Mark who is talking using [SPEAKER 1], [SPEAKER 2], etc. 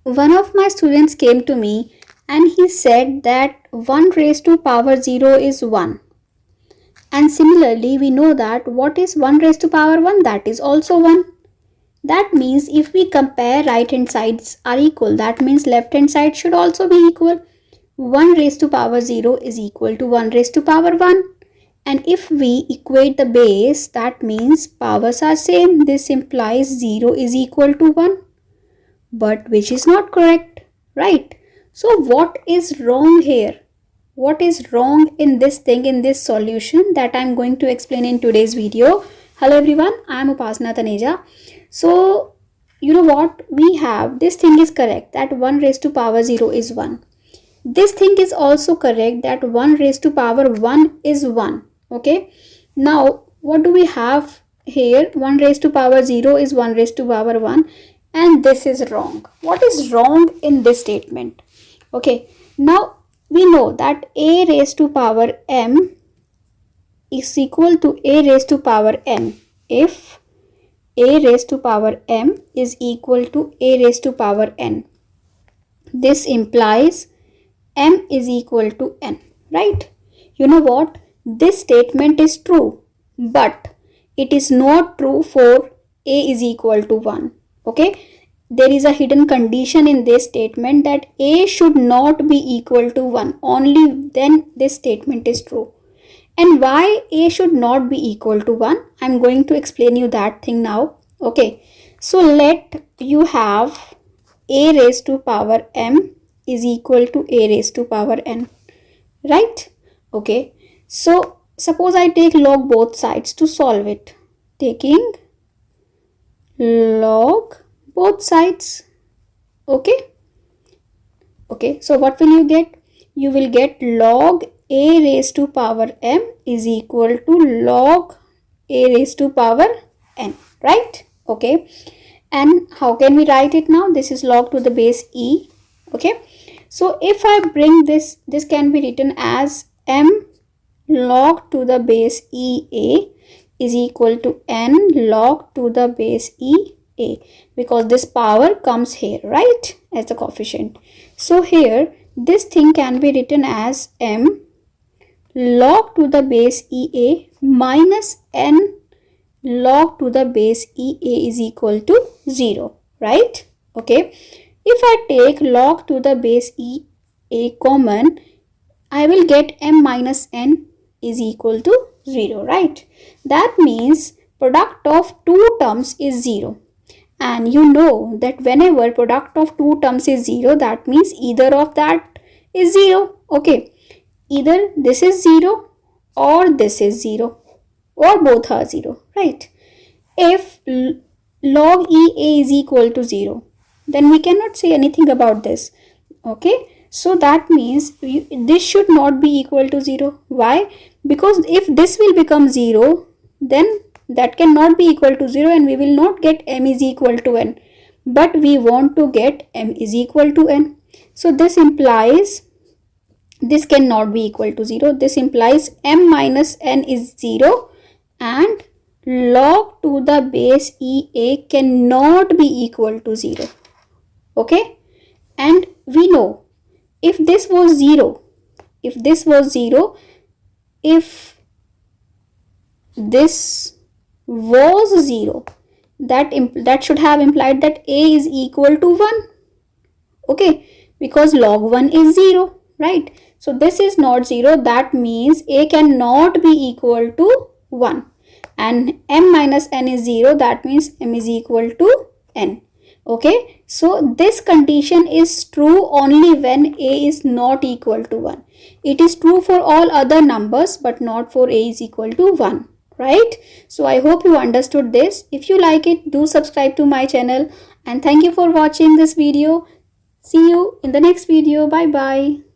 [SPEAKER 1] One of my students came to me and he said that 1 raised to power 0 is 1. And similarly, we know that what is 1 raised to power 1? That is also 1. That means if we compare right hand sides are equal, that means left hand side should also be equal. 1 raised to power 0 is equal to 1 raised to power 1. And if we equate the base, that means powers are same. This implies 0 is equal to 1. But which is not correct, right? So what is wrong here? What is wrong in this thing, in this solution, that I am going to explain in today's video. Hello everyone, I am Upasana. So you know what, we have this thing is correct that 1 raised to power 0 is 1. This thing is also correct that 1 raised to power 1 is 1. Okay, now what do we have here? 1 raised to power 0 is 1 raised to power 1, and this is wrong. What is wrong in this statement? Okay, now we know that a raised to power m is equal to a raised to power n if a raised to power m is equal to a raised to power n. This implies m is equal to n, right? You know what? This statement is true, but it is not true for a is equal to 1. Okay, there is a hidden condition in this statement that a should not be equal to 1. Only then this statement is true. And why a should not be equal to 1? I am going to explain you that thing now. Okay, so let you have a raised to power m is equal to a raised to power n, right? Okay, so suppose I take log both sides to solve it. Taking log both sides. Okay, so what will you get? You will get log a raised to power m is equal to log a raised to power n, right? Okay, and how can we write it now? This is log to the base e. Okay, so if I bring this can be written as m log to the base ea is equal to n log to the base ea, because this power comes here, right, as the coefficient. So here this thing can be written as m log to the base ea minus n log to the base ea is equal to 0, right? Okay, if I take log to the base ea common, I will get m minus n is equal to 0, right? That means product of two terms is 0. And you know that whenever product of two terms is 0, that means either of that is 0. Okay, either this is 0 or this is 0 or both are 0, right? If log ea is equal to 0, then we cannot say anything about this. Okay, so that means this should not be equal to 0. Why? Because if this will become 0, then that cannot be equal to 0 and we will not get m is equal to n. But we want to get m is equal to n. So this implies this cannot be equal to 0. This implies m minus n is 0 and log to the base ea cannot be equal to 0. Okay, and we know if this was 0, if this was 0, if this was 0, that should have implied that a is equal to 1. Okay, because log 1 is 0, right? So this is not 0. That means a cannot be equal to 1. And m minus n is 0. That means m is equal to n. Okay, so this condition is true only when a is not equal to 1. It is true for all other numbers but not for a is equal to 1, right? So I hope you understood this. If you like it, do subscribe to my channel, and thank you for watching this video. See you in the next video. Bye bye.